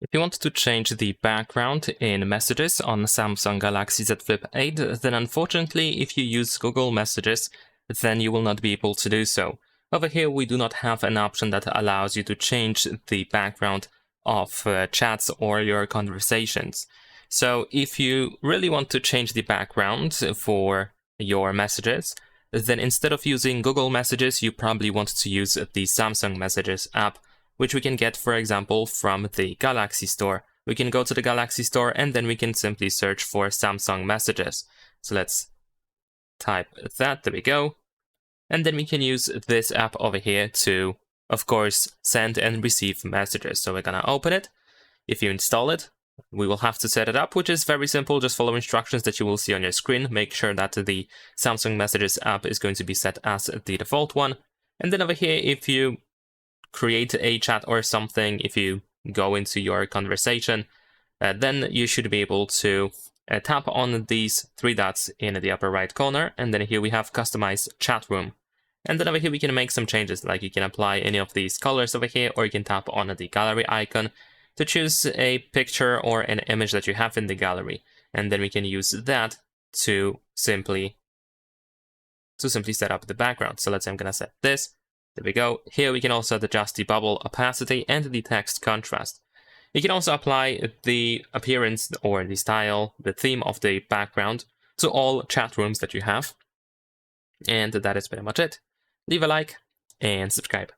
If you want to change the background in Messages on Samsung Galaxy Z Flip 8, then unfortunately, if you use Google Messages, then you will not be able to do so. Over here, we do not have an option that allows you to change the background of chats or your conversations. So if you really want to change the background for your messages, then instead of using Google Messages, you probably want to use the Samsung Messages app, which we can get, for example, from the Galaxy Store. We can go to the Galaxy Store and then we can simply search for Samsung Messages. So let's type that, there we go. And then we can use this app over here to, of course, send and receive messages. So we're gonna open it. If you install it, we will have to set it up, which is very simple. Just follow instructions that you will see on your screen. Make sure that the Samsung Messages app is going to be set as the default one. And then over here, if you create a chat or something, if you go into your conversation, then you should be able to tap on these three dots in the upper right corner, and then here we have customize chat room. And then over here we can make some changes, like you can apply any of these colors over here, or you can tap on the gallery icon to choose a picture or an image that you have in the gallery, and then we can use that to simply set up the background. So let's say I'm gonna set this. There we go. Here we can also adjust the bubble opacity and the text contrast. You can also apply the appearance or the style, the theme of the background to all chat rooms that you have. And that is pretty much it. Leave a like and subscribe.